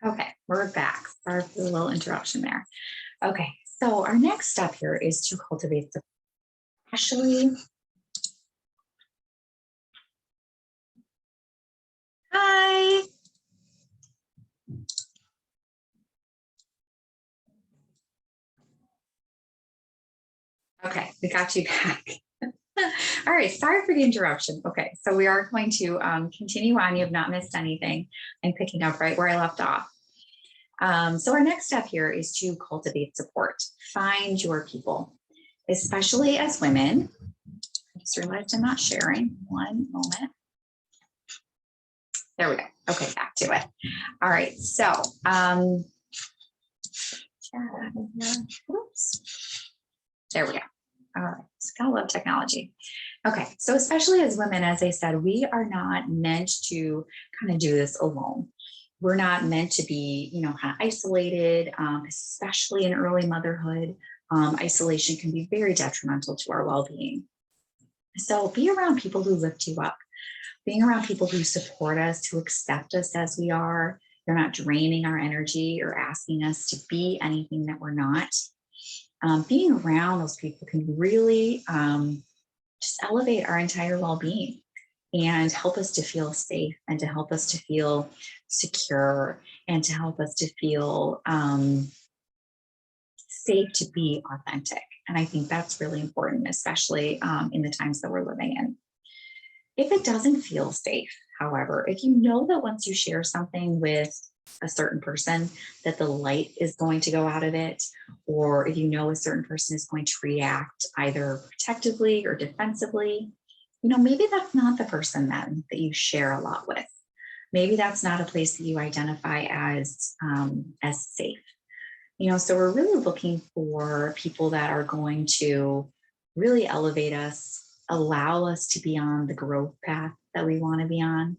Okay, we're back. Sorry for the little interruption there. Okay, so our next step here is to cultivate the actually. Hi. Okay, we got you back. All right, sorry for the interruption. Okay, so we are going to continue on. You have not missed anything. I'm picking up right where I left off. So our next step here is to cultivate support. Find your people, especially as women. I just realized I'm not sharing. One moment. There we go. Okay, back to it. All right, so oops. There we go. All right, so gotta love technology. Okay, so especially as women, as I said, we are not meant to kind of do this alone. We're not meant to be, kind of isolated, especially in early motherhood. Isolation can be very detrimental to our well-being. So be around people who lift you up, being around people who support us, who accept us as we are. They're not draining our energy or asking us to be anything that we're not. Being around those people can really just elevate our entire well-being and help us to feel safe and to help us to feel secure and to help us to feel safe to be authentic. And I think that's really important, especially in the times that we're living in. If it doesn't feel safe, however, if you know that once you share something with a certain person that the light is going to go out of it, or if you know a certain person is going to react either protectively or defensively, maybe that's not the person then that you share a lot with. Maybe that's not a place that you identify as safe. So we're really looking for people that are going to really elevate us, allow us to be on the growth path that we want to be on.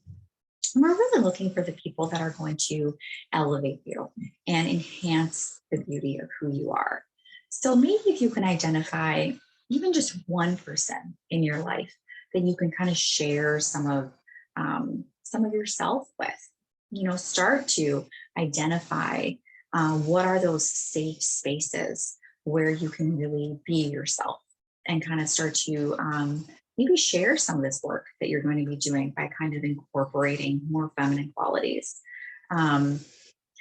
And we're really looking for the people that are going to elevate you and enhance the beauty of who you are. So maybe if you can identify even just one person in your life that you can kind of share some of yourself with, start to identify what are those safe spaces where you can really be yourself and kind of start to maybe share some of this work that you're going to be doing by kind of incorporating more feminine qualities. Kind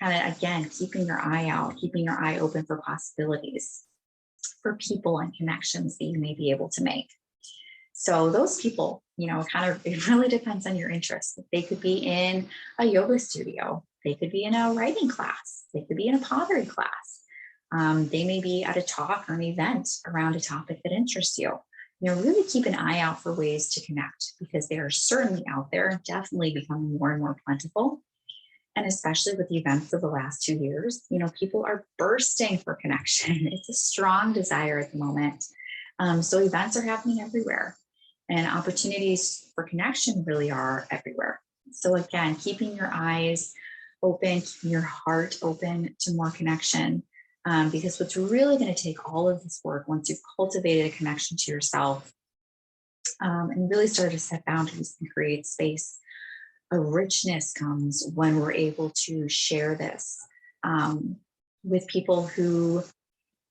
of, again, keeping your eye out, keeping your eye open for possibilities, for people and connections that you may be able to make. So those people, it really depends on your interests. They could be in a yoga studio. They could be in a writing class. They could be in a pottery class. They may be at a talk or an event around a topic that interests you. Really keep an eye out for ways to connect because they are certainly out there, definitely becoming more and more plentiful. And especially with the events of the last 2 years, people are bursting for connection. It's a strong desire at the moment. So events are happening everywhere and opportunities for connection really are everywhere. So again, keeping your eyes open, keeping your heart open to more connection. Because what's really going to take all of this work once you've cultivated a connection to yourself and really started to set boundaries and create space, a richness comes when we're able to share this with people who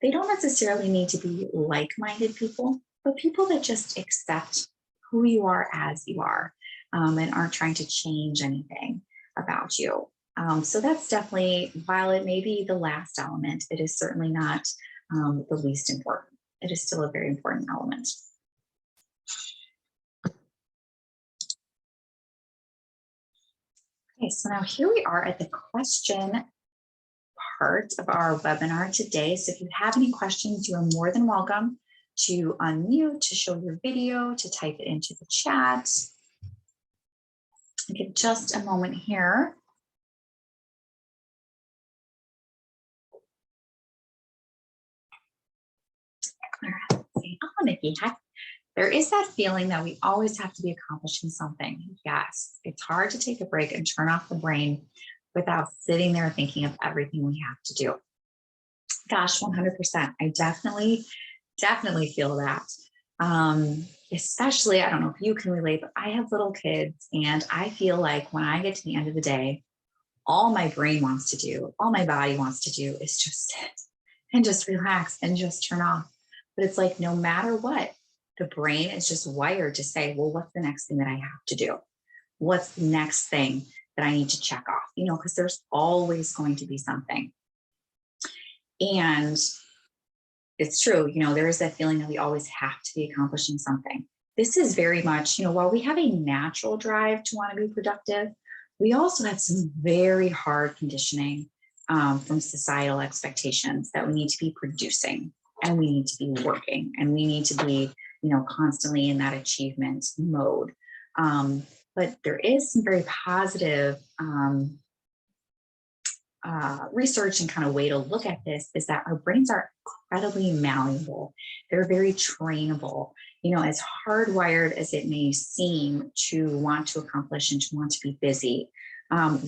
they don't necessarily need to be like-minded people, but people that just accept who you are as you are and aren't trying to change anything about you. So that's definitely, while it may be the last element, it is certainly not the least important. It is still a very important element. Okay, so now here we are at the question part of our webinar today. So if you have any questions, you are more than welcome to unmute, to show your video, to type it into the chat. Give just a moment here. All right, let's see. Oh, Nikki, there is that feeling that we always have to be accomplishing something. Yes, it's hard to take a break and turn off the brain without sitting there thinking of everything we have to do. Gosh, 100%. I definitely feel that. Especially, I don't know if you can relate, but I have little kids and I feel like when I get to the end of the day, all my brain wants to do, all my body wants to do is just sit and just relax and just turn off. But it's like, no matter what, the brain is just wired to say, well, what's the next thing that I have to do? What's the next thing that I need to check off? Because there's always going to be something. And it's true, there is that feeling that we always have to be accomplishing something. This is very much, while we have a natural drive to want to be productive, we also have some very hard conditioning from societal expectations that we need to be producing and we need to be working and we need to be, constantly in that achievement mode. But there is some very positive research and kind of way to look at this is that our brains are incredibly malleable. They're very trainable. As hardwired as it may seem to want to accomplish and to want to be busy,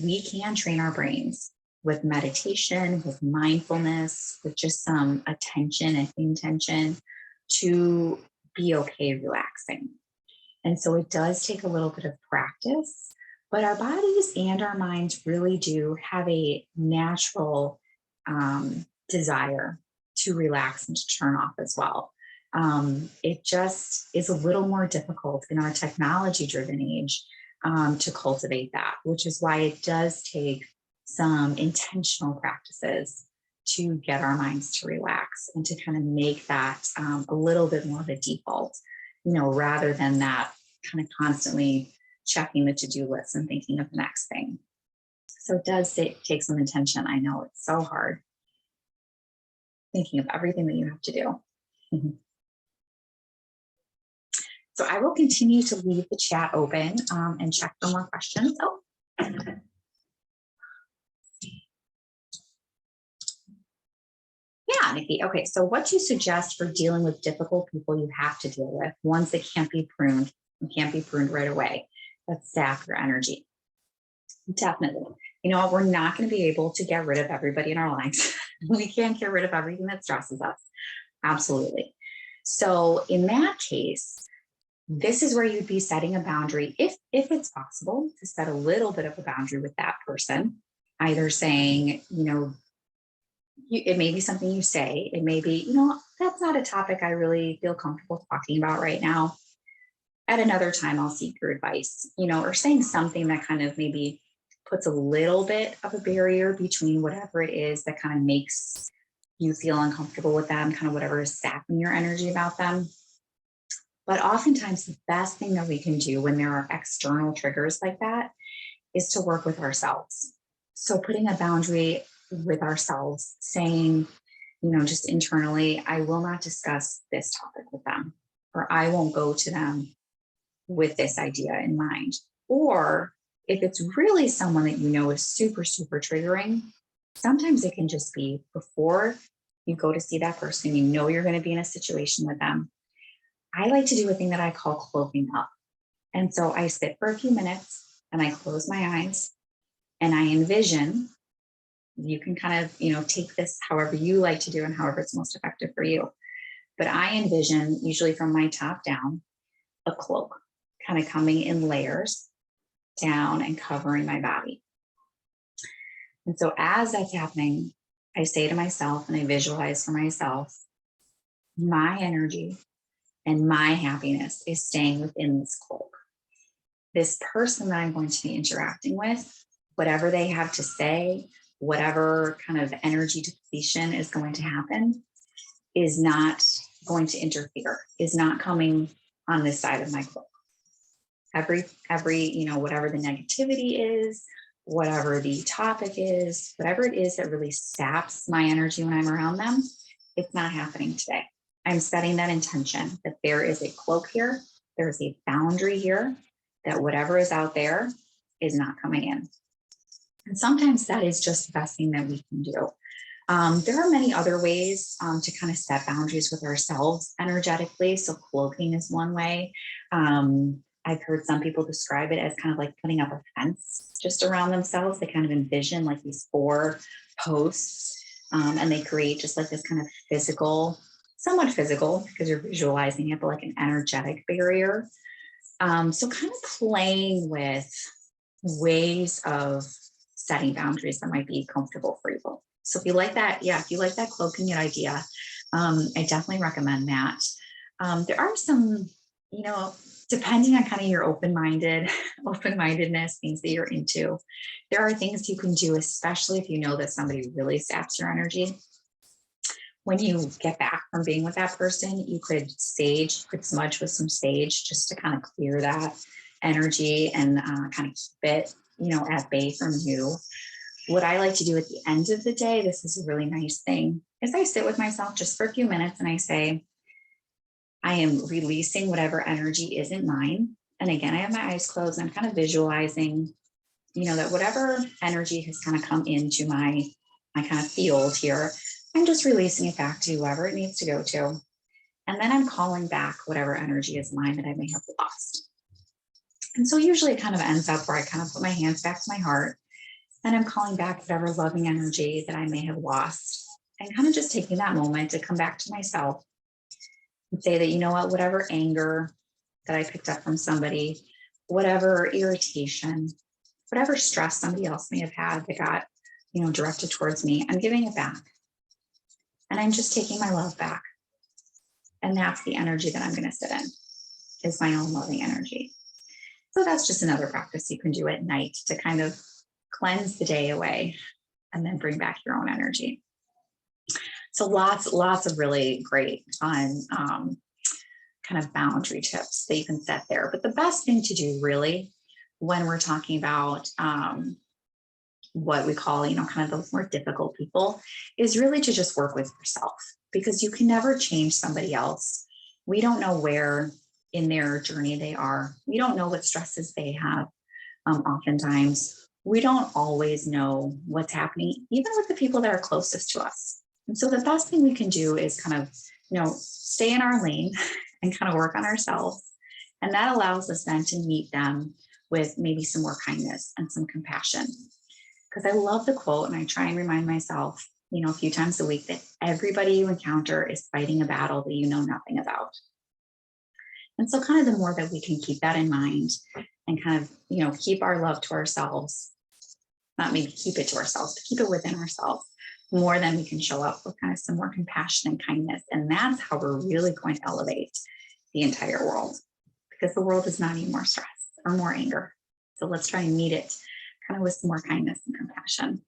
we can train our brains with meditation, with mindfulness, with just some attention and intention to be okay relaxing. And so it does take a little bit of practice, but our bodies and our minds really do have a natural desire to relax and to turn off as well. It just is a little more difficult in our technology-driven age to cultivate that, which is why it does take some intentional practices to get our minds to relax and to kind of make that a little bit more of a default, rather than that kind of constantly checking the to-do list and thinking of the next thing. So it does take some intention. I know it's so hard thinking of everything that you have to do. So I will continue to leave the chat open and check for more questions. Oh. Yeah, Nikki. Okay, so what do you suggest for dealing with difficult people you have to deal with, ones that can't be pruned and can't be pruned right away, that sap your energy? Definitely. We're not going to be able to get rid of everybody in our lives. We can't get rid of everything that stresses us. Absolutely. So in that case, this is where you'd be setting a boundary, if it's possible, to set a little bit of a boundary with that person, either saying, it may be something you say, it may be, that's not a topic I really feel comfortable talking about right now. At another time, I'll seek your advice, or saying something that kind of maybe puts a little bit of a barrier between whatever it is that kind of makes you feel uncomfortable with them, kind of whatever is sapping your energy about them. But oftentimes the best thing that we can do when there are external triggers like that is to work with ourselves. So putting a boundary with ourselves, saying, just internally, I will not discuss this topic with them, or I won't go to them with this idea in mind. Or if it's really someone that is super, super triggering, sometimes it can just be before you go to see that person, you're going to be in a situation with them. I like to do a thing that I call cloaking up. And so I sit for a few minutes and I close my eyes and I envision. You can kind of, take this however you like to do and however it's most effective for you. But I envision, usually from my top down, a cloak kind of coming in layers down and covering my body. And so as that's happening, I say to myself and I visualize for myself, my energy and my happiness is staying within this cloak. This person that I'm going to be interacting with, whatever they have to say, whatever kind of energy depletion is going to happen, is not going to interfere, is not coming on this side of my cloak. Every whatever the negativity is, whatever the topic is, whatever it is that really saps my energy when I'm around them, it's not happening today. I'm setting that intention that there is a cloak here, there's a boundary here, that whatever is out there is not coming in. And sometimes that is just the best thing that we can do. There are many other ways to kind of set boundaries with ourselves energetically. So cloaking is one way. I've heard some people describe it as kind of like putting up a fence just around themselves. They kind of envision like these 4 posts and they create just like this kind of physical, somewhat physical because you're visualizing it, but like an energetic barrier. So kind of playing with ways of setting boundaries that might be comfortable for you. So if you like that, yeah, if you like that cloaking it idea, I definitely recommend that. There are some, depending on kind of your open-mindedness, things that you're into, there are things you can do, especially if you know that somebody really saps your energy. When you get back from being with that person, you could smudge with some sage just to kind of clear that energy and kind of keep it, at bay from you. What I like to do at the end of the day, this is a really nice thing, is I sit with myself just for a few minutes and I say, I am releasing whatever energy isn't mine. And again, I have my eyes closed and I'm kind of visualizing, that whatever energy has kind of come into my kind of field here, I'm just releasing it back to whoever it needs to go to. And then I'm calling back whatever energy is mine that I may have lost. And so usually it kind of ends up where I kind of put my hands back to my heart and I'm calling back whatever loving energy that I may have lost, and kind of just taking that moment to come back to myself and say that, whatever anger that I picked up from somebody, whatever irritation, whatever stress somebody else may have had that got, directed towards me, I'm giving it back. And I'm just taking my love back. And that's the energy that I'm going to sit in, is my own loving energy. So that's just another practice you can do at night to kind of cleanse the day away and then bring back your own energy. So lots of really great fun kind of boundary tips that you can set there. But the best thing to do really when we're talking about what we call, kind of those more difficult people, is really to just work with yourself, because you can never change somebody else. We don't know where in their journey they are. We don't know what stresses they have. Oftentimes, we don't always know what's happening, even with the people that are closest to us. And so the best thing we can do is kind of, stay in our lane and kind of work on ourselves. And that allows us then to meet them with maybe some more kindness and some compassion. Because I love the quote, and I try and remind myself, a few times a week, that everybody you encounter is fighting a battle that you know nothing about. And so kind of the more that we can keep that in mind and kind of, keep our love to ourselves, not maybe keep it to ourselves, but keep it within ourselves, more than we can show up with kind of some more compassion and kindness. And that's how we're really going to elevate the entire world, because the world does not need more stress or more anger. So let's try and meet it kind of with some more kindness and compassion.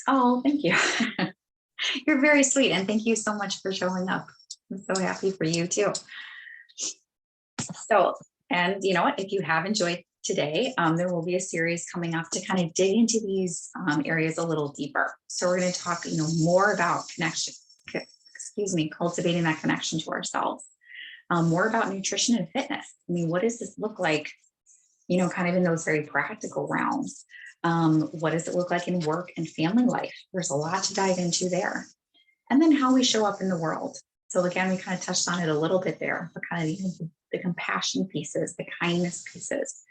Oh, thank you. You're very sweet. And thank you so much for showing up. I'm so happy for you too. So, and you know what, if you have enjoyed today, there will be a series coming up to kind of dig into these areas a little deeper. So we're going to talk, more about cultivating that connection to ourselves, more about nutrition and fitness. I mean, what does this look like, kind of in those very practical realms? What does it look like in work and family life? There's a lot to dive into there. And then how we show up in the world. So again, we kind of touched on it a little bit there, but kind of the compassion pieces, the kindness pieces.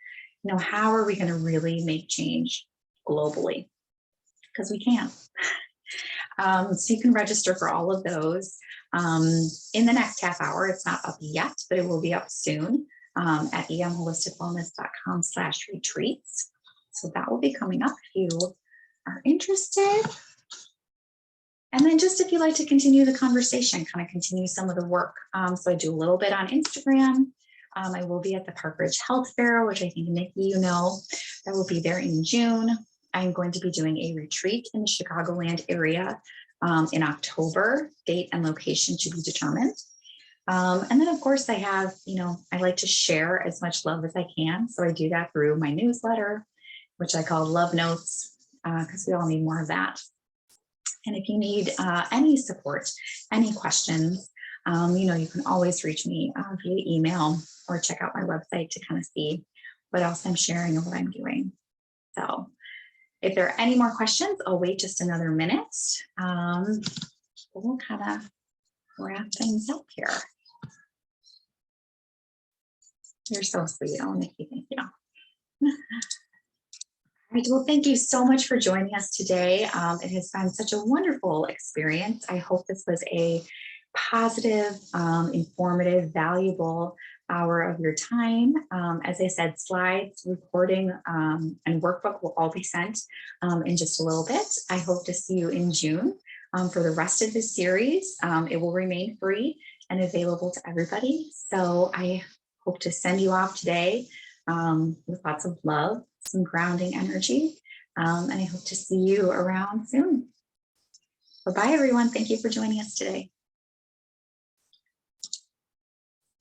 How are we going to really make change globally? Because we can. So you can register for all of those in the next half hour. It's not up yet, but it will be up soon at emholisticwellness.com/retreats. So that will be coming up if you are interested. And then just if you like to continue the conversation, kind of continue some of the work. So I do a little bit on Instagram. I will be at the Park Ridge Health Fair, which I think, Nikki, that will be there in June. I'm going to be doing a retreat in the Chicagoland area in October, date and location to be determined. And then of course I have, I like to share as much love as I can. So I do that through my newsletter, which I call Love Notes, because we all need more of that. And if you need any support, any questions, you can always reach me via email or check out my website to kind of see what else I'm sharing and what I'm doing. So if there are any more questions, I'll wait just another minute. We'll kind of wrap things up here. You're so sweet. Oh, Nikki, thank you. All right, well, thank you so much for joining us today. It has been such a wonderful experience. I hope this was a positive, informative, valuable hour of your time. As I said, slides, recording, and workbook will all be sent in just a little bit. I hope to see you in June for the rest of this series. It will remain free and available to everybody. So I hope to send you off today with lots of love, some grounding energy, and I hope to see you around soon. Bye-bye, everyone. Thank you for joining us today.